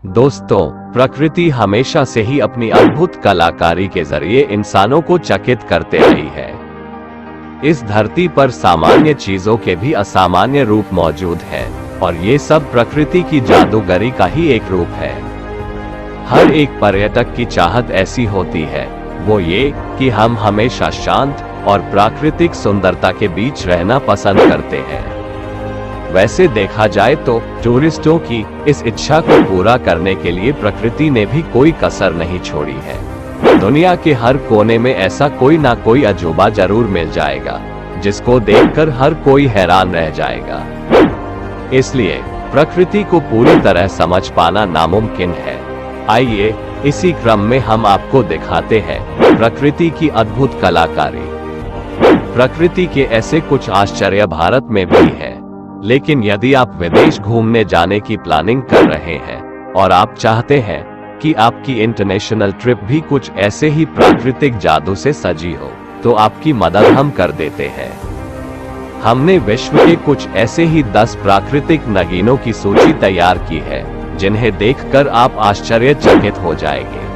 दोस्तों, प्रकृति हमेशा से ही अपनी अद्भुत कलाकारी के जरिए इंसानों को चकित करते रही है। इस धरती पर सामान्य चीजों के भी असामान्य रूप मौजूद है और ये सब प्रकृति की जादूगरी का ही एक रूप है। हर एक पर्यटक की चाहत ऐसी होती है, वो ये कि हम हमेशा शांत और प्राकृतिक सुंदरता के बीच रहना पसंद करते हैं। वैसे देखा जाए तो टूरिस्टों की इस इच्छा को पूरा करने के लिए प्रकृति ने भी कोई कसर नहीं छोड़ी है। दुनिया के हर कोने में ऐसा कोई ना कोई अजूबा जरूर मिल जाएगा, जिसको देखकर हर कोई हैरान रह जाएगा। इसलिए प्रकृति को पूरी तरह समझ पाना नामुमकिन है। आइए इसी क्रम में हम आपको दिखाते हैं प्रकृति की अद्भुत कलाकारी। प्रकृति के ऐसे कुछ आश्चर्य भारत में भी है, लेकिन यदि आप विदेश घूमने जाने की प्लानिंग कर रहे हैं और आप चाहते हैं कि आपकी इंटरनेशनल ट्रिप भी कुछ ऐसे ही प्राकृतिक जादू से सजी हो, तो आपकी मदद हम कर देते हैं। हमने विश्व के कुछ ऐसे ही 10 प्राकृतिक नगीनों की सूची तैयार की है, जिन्हें देखकर आप आश्चर्यचकित हो जाएंगे।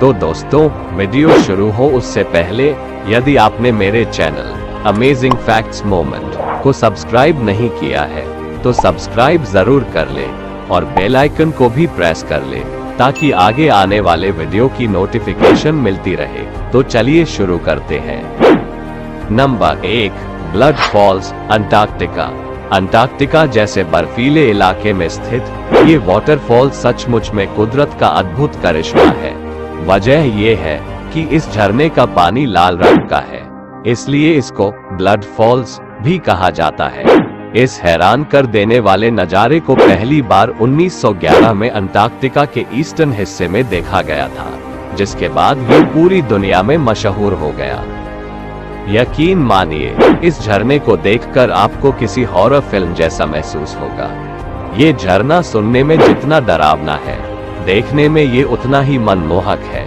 तो दोस्तों, वीडियो शुरू हो उससे पहले यदि आपने मेरे चैनल अमेजिंग फैक्ट्स मोमेंट को सब्सक्राइब नहीं किया है तो सब्सक्राइब जरूर कर ले और बेल आइकन को भी प्रेस कर ले, ताकि आगे आने वाले वीडियो की नोटिफिकेशन मिलती रहे। तो चलिए शुरू करते हैं। Number 1, blood falls, Antarctica. Antarctica जैसे बर्फीले इलाके में स्थित ये वाटरफॉल सचमुच में कुदरत का अद्भुत करिश्मा है। वजह ये है कि इस झरने का पानी लाल रंग का है, इसलिए इसको ब्लड फॉल्स भी कहा जाता है। इस हैरान कर देने वाले नजारे को पहली बार 1911 में अंटार्कटिका के ईस्टर्न हिस्से में देखा गया था, जिसके बाद ये पूरी दुनिया में मशहूर हो गया। यकीन मानिए, इस झरने को देखकर आपको किसी हॉरर फिल्म जैसा महसूस होगा। ये झरना सुनने में जितना डरावना है, देखने में ये उतना ही मनमोहक है।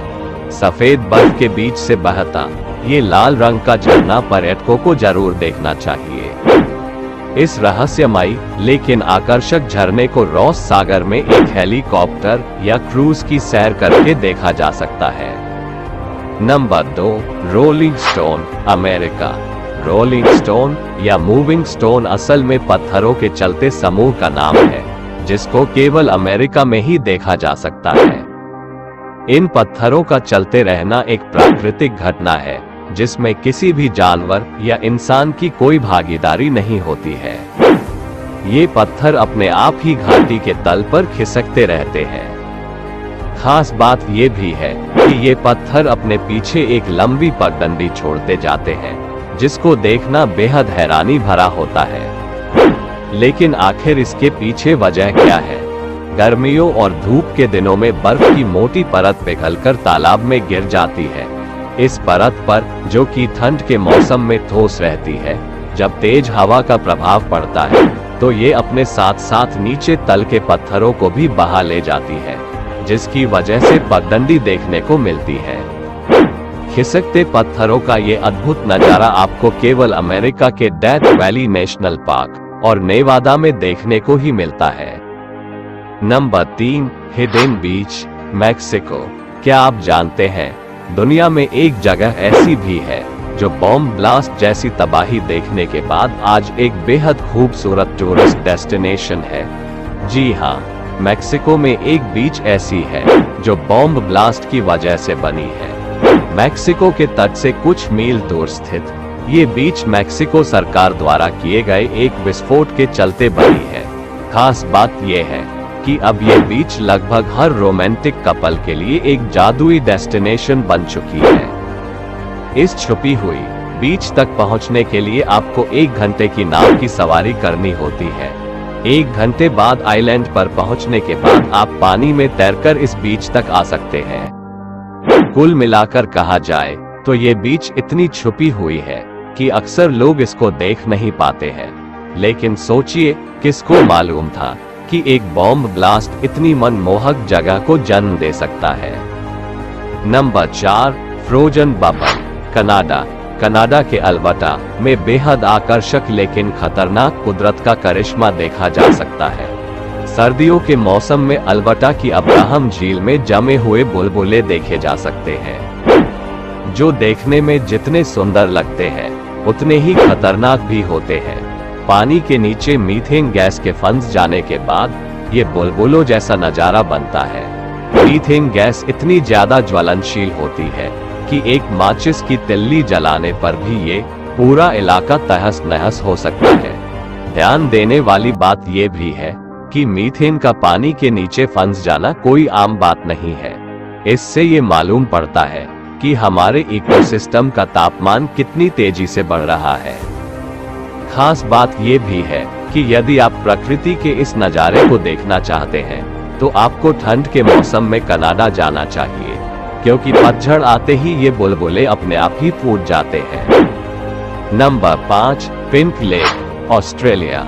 सफेद बर्फ के बीच से बहता ये लाल रंग का झरना पर्यटकों को जरूर देखना चाहिए। इस रहस्यमयी लेकिन आकर्षक झरने को रॉस सागर में एक हेलीकॉप्टर या क्रूज की सैर करके देखा जा सकता है। Number 2, rolling stone, America. Rolling stone या मूविंग स्टोन असल में पत्थरों के चलते समूह का नाम है, जिसको केवल अमेरिका में ही देखा जा सकता है। इन पत्थरों का चलते रहना एक प्राकृतिक घटना है, जिसमें किसी भी जानवर या इंसान की कोई भागीदारी नहीं होती है। ये पत्थर अपने आप ही घाटी के तल पर खिसकते रहते हैं। खास बात ये भी है कि ये पत्थर अपने पीछे एक लंबी पगडंडी छोड़ते जाते हैं, जिसको देखना बेहद हैरानी भरा होता है। लेकिन आखिर इसके पीछे वजह क्या है? गर्मियों और धूप के दिनों में बर्फ की मोटी परत पिघलकर तालाब में गिर जाती है। इस परत पर, जो कि ठंड के मौसम में ठोस रहती है, जब तेज हवा का प्रभाव पड़ता है तो ये अपने साथ साथ नीचे तल के पत्थरों को भी बहा ले जाती है, जिसकी वजह से पगडंडी देखने को मिलती है। खिसकते पत्थरों का ये अद्भुत नजारा आपको केवल अमेरिका के डेथ वैली नेशनल पार्क और नेवादा में देखने को ही मिलता है। नंबर 3, हिडन बीच, मैक्सिको। क्या आप जानते हैं, दुनिया में एक जगह ऐसी भी है जो बॉम्ब ब्लास्ट जैसी तबाही देखने के बाद आज एक बेहद खूबसूरत टूरिस्ट डेस्टिनेशन है। जी हाँ, मैक्सिको में एक बीच ऐसी है जो बॉम्ब ब्लास्ट की वजह से बनी है। मैक्सिको के तट से कुछ मील दूर स्थित ये बीच मैक्सिको सरकार द्वारा किए गए एक विस्फोट के चलते बनी है। खास बात यह है कि अब ये बीच लगभग हर रोमांटिक कपल के लिए एक जादुई डेस्टिनेशन बन चुकी है। इस छुपी हुई बीच तक पहुंचने के लिए आपको 1 घंटे की नाव की सवारी करनी होती है। 1 घंटे बाद आइलैंड पर पहुंचने के बाद आप पानी में तैरकर इस बीच तक आ सकते हैं। कुल मिलाकर कहा जाए तो ये बीच इतनी छुपी हुई है कि अक्सर लोग इसको देख नहीं पाते हैं। लेकिन सोचिए, किसको मालूम था कि एक बॉम्ब ब्लास्ट इतनी मनमोहक जगह को जन्म दे सकता है। Number 4, frozen bubble, Canada. Canada के अल्बर्टा में बेहद आकर्षक लेकिन खतरनाक कुदरत का करिश्मा देखा जा सकता है। सर्दियों के मौसम में अल्बर्टा की अब्राहम झील में जमे हुए बुलबुले देखे जा सकते हैं, जो देखने में जितने सुंदर लगते हैं उतने ही खतरनाक भी होते हैं। पानी के नीचे मीथेन गैस के फंस जाने के बाद ये बुलबुलों जैसा नजारा बनता है। मीथेन गैस इतनी ज्यादा ज्वलनशील होती है कि एक माचिस की तिल्ली जलाने पर भी ये पूरा इलाका तहस नहस हो सकता है। ध्यान देने वाली बात यह भी है कि मीथेन का पानी के नीचे फंस जाना कोई आम बात नहीं है। इससे ये मालूम पड़ता है कि हमारे इकोसिस्टम का तापमान कितनी तेजी से बढ़ रहा है। खास बात यह भी है कि यदि आप प्रकृति के इस नज़ारे को देखना चाहते हैं तो आपको ठंड के मौसम में कनाडा जाना चाहिए, क्योंकि पतझड़ आते ही ये बुलबुले अपने आप ही फूट जाते हैं। Number 5, pink lake, Australia.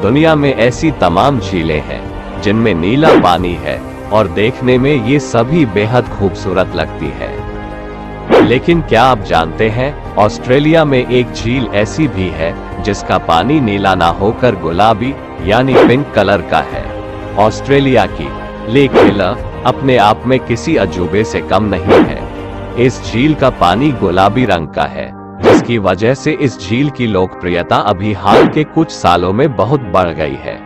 दुनिया में ऐसी तमाम झीलें हैं जिनमें नीला पानी है और देखने में ये सभी बेहद खूबसूरत लगती है। लेकिन क्या आप जानते हैं, ऑस्ट्रेलिया में एक झील ऐसी भी है जिसका पानी नीला ना होकर गुलाबी यानी पिंक कलर का है। ऑस्ट्रेलिया की लेक हिलर अपने आप में किसी अजूबे से कम नहीं है। इस झील का पानी गुलाबी रंग का है, जिसकी वजह से इस झील की लोकप्रियता अभी हाल के कुछ सालों में बहुत बढ़ गई है।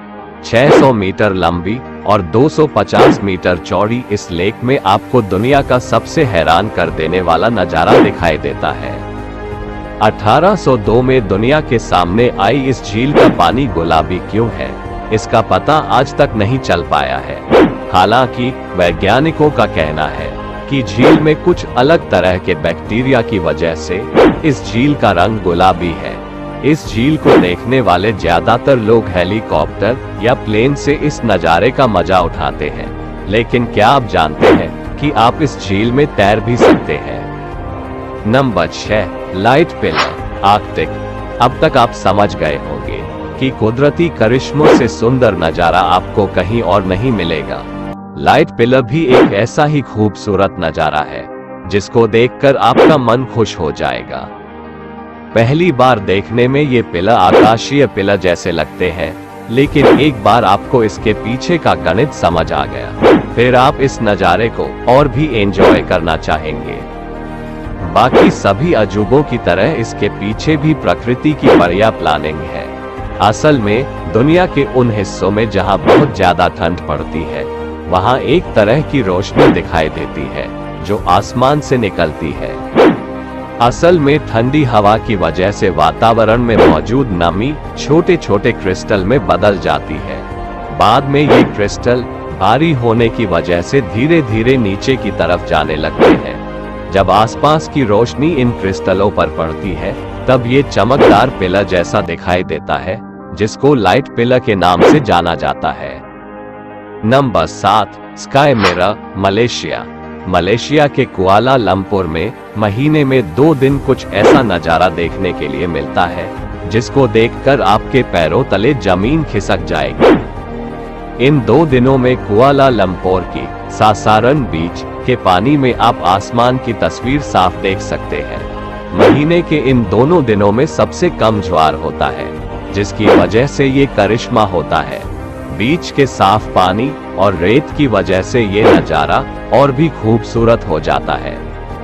600 मीटर लंबी और 250 मीटर चौड़ी इस लेक में आपको दुनिया का सबसे हैरान कर देने वाला नजारा दिखाई देता है। 1802 में दुनिया के सामने आई इस झील का पानी गुलाबी क्यों है, इसका पता आज तक नहीं चल पाया है। हालांकि वैज्ञानिकों का कहना है कि झील में कुछ अलग तरह के बैक्टीरिया की वजह से इस झील का रंग गुलाबी है। इस झील को देखने वाले ज्यादातर लोग हेलीकॉप्टर या प्लेन से इस नज़ारे का मजा उठाते हैं। लेकिन क्या आप जानते हैं कि आप इस झील में तैर भी सकते हैं? Number 6, light pillar, Arctic. अब तक आप समझ गए होंगे कि कुदरती करिश्मों से सुंदर नजारा आपको कहीं और नहीं मिलेगा। लाइट पिलर भी एक ऐसा ही खूबसूरत नजारा है जिसको देखकर आपका मन खुश हो जाएगा। पहली बार देखने में ये पिलर आकाशीय पिलर जैसे लगते हैं, लेकिन एक बार आपको इसके पीछे का गणित समझ आ गया, फिर आप इस नजारे को और भी एंजॉय करना चाहेंगे। बाकी सभी अजूबों की तरह इसके पीछे भी प्रकृति की बढ़िया प्लानिंग है। असल में दुनिया के उन हिस्सों में जहां बहुत ज्यादा ठंड पड़ती है, वहां एक तरह की रोशनी दिखाई देती है जो आसमान से निकलती है। असल में ठंडी हवा की वजह से वातावरण में मौजूद नमी छोटे छोटे क्रिस्टल में बदल जाती है। बाद में ये क्रिस्टल भारी होने की वजह से धीरे धीरे नीचे की तरफ जाने लगते हैं। जब आसपास की रोशनी इन क्रिस्टलों पर पड़ती है, तब ये चमकदार पिलर जैसा दिखाई देता है, जिसको लाइट पिलर के नाम से जाना जाता है। Number 7, sky mirror, Malaysia. Malaysia के कुआला लंपुर में महीने में 2 दिन कुछ ऐसा नजारा देखने के लिए मिलता है जिसको देखकर आपके पैरों तले जमीन खिसक जाएगी। इन 2 दिनों में कुआला लंपुर की सासारन बीच के पानी में आप आसमान की तस्वीर साफ देख सकते हैं। महीने के इन दोनों दिनों में सबसे कम ज्वार होता है, जिसकी वजह से ये करिश्मा होता है। बीच के साफ पानी और रेत की वजह से ये नजारा और भी खूबसूरत हो जाता है।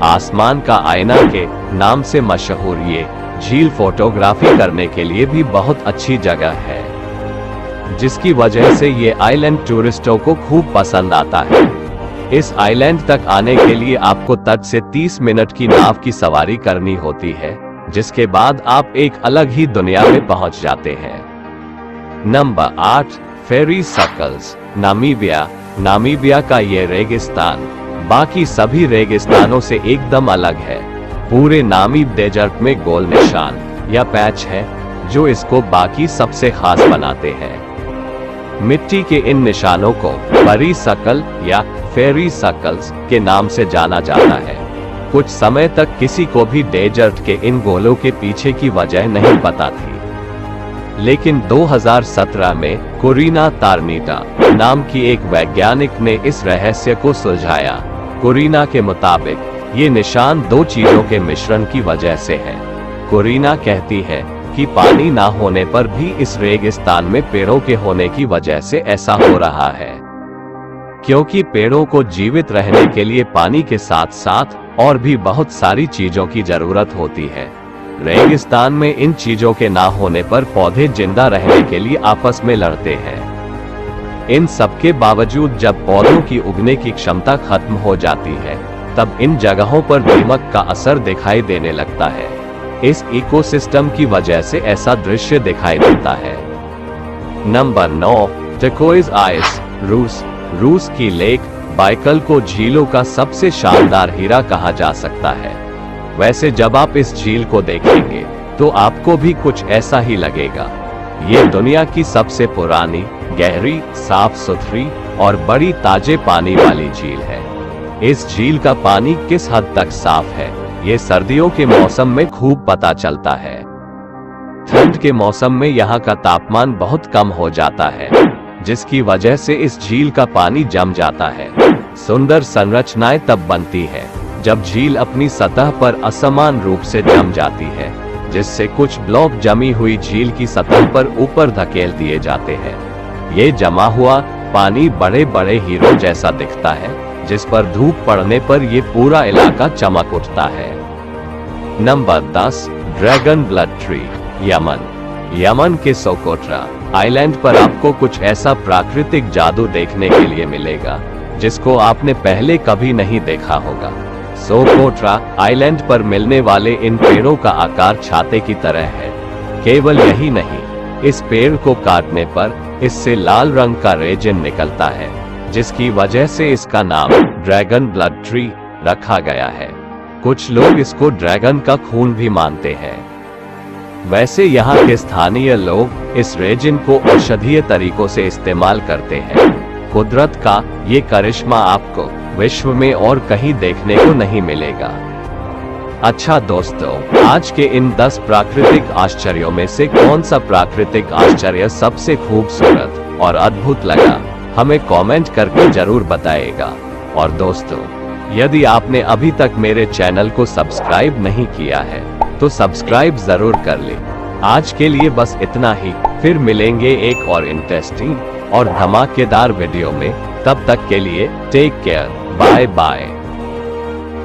आसमान का आईना के नाम से मशहूर ये झील फोटोग्राफी करने के लिए भी बहुत अच्छी जगह है, जिसकी वजह से ये आइलैंड टूरिस्टों को खूब पसंद आता है। इस आइलैंड तक आने के लिए आपको तट से 30 मिनट की नाव की सवारी करनी होती है, जिसके बाद आप एक अलग ही दुनिया में पहुंच जाते हैं। नंबर 8, फेरी सर्कल्स, नामीबिया। नामीबिया का ये रेगिस्तान बाकी सभी रेगिस्तानों से एकदम अलग है। पूरे नामीब डेजर्ट में गोल निशान या पैच है जो इसको बाकी सबसे खास बनाते हैं। मिट्टी के इन निशानों को फेरी सर्कल या फेरी सर्कल्स के नाम से जाना जाता है। कुछ समय तक किसी को भी डेजर्ट के इन गोलों के पीछे की वजह नहीं पता थी, लेकिन 2017 में कोरिना तार्नीटा नाम की एक वैज्ञानिक ने इस रहस्य को सुलझाया। कोरिना के मुताबिक ये निशान 2 चीजों के मिश्रण की वजह से है। कोरिना कहती है कि पानी ना होने पर भी इस रेगिस्तान में पेड़ों के होने की वजह से ऐसा हो रहा है, क्योंकि पेड़ों को जीवित रहने के लिए पानी के साथ साथ और भी बहुत सारी चीजों की जरूरत होती है। रेगिस्तान में इन चीजों के ना होने पर पौधे जिंदा रहने के लिए आपस में लड़ते हैं। इन सब के बावजूद जब पौधों की उगने की क्षमता खत्म हो जाती है, तब इन जगहों पर दीमक का असर दिखाई देने लगता है। इस इकोसिस्टम की वजह से ऐसा दृश्य दिखाई देता है। नंबर 9, टर्कोइज आइस, रूस की लेक बाइकल को झीलों का सबसे शानदार हीरा कहा जा सकता है। वैसे जब आप इस झील को देखेंगे तो आपको भी कुछ ऐसा ही लगेगा। ये दुनिया की सबसे पुरानी, गहरी, साफ सुथरी और बड़ी ताजे पानी वाली झील है। इस झील का पानी किस हद तक साफ है, ये सर्दियों के मौसम में खूब पता चलता है। ठंड के मौसम में यहाँ का तापमान बहुत कम हो जाता है, जिसकी वजह से इस झील का पानी जम जाता है। सुंदर संरचनाएं तब बनती है जब झील अपनी सतह पर असमान रूप से जम जाती है, जिससे कुछ ब्लॉक जमी हुई झील की सतह पर ऊपर धकेल दिए जाते हैं। ये जमा हुआ पानी बड़े बड़े हीरो जैसा दिखता है, जिस पर धूप पड़ने पर ये पूरा इलाका चमक उठता है। Number 10, dragon blood tree, Yemen के सोकोट्रा आइलैंड पर आपको कुछ ऐसा प्राकृतिक जादू देखने के लिए मिलेगा जिसको आपने पहले कभी नहीं देखा होगा। सोकोट्रा आइलैंड पर मिलने वाले इन पेड़ों का आकार छाते की तरह है। केवल यही नहीं, इस पेड़ को काटने पर इससे लाल रंग का रेजिन निकलता है, जिसकी वजह से इसका नाम ड्रैगन ब्लड ट्री रखा गया है। कुछ लोग इसको ड्रैगन का खून भी मानते हैं। वैसे यहाँ के स्थानीय लोग इस रेजिन को औषधीय तरीकों से इस्तेमाल करते हैं। कुदरत का ये करिश्मा आपको विश्व में और कहीं देखने को नहीं मिलेगा। अच्छा दोस्तों, आज के इन 10 प्राकृतिक आश्चर्यों में से कौन सा प्राकृतिक आश्चर्य सबसे खूबसूरत और अद्भुत लगा, हमें कमेंट करके जरूर बताइएगा। और दोस्तों, यदि आपने अभी तक मेरे चैनल को सब्सक्राइब नहीं किया है तो सब्सक्राइब जरूर कर ले। आज के लिए बस इतना ही, फिर मिलेंगे एक और इंटरेस्टिंग और धमाकेदार वीडियो में। तब तक के लिए टेक केयर, बाय बाय।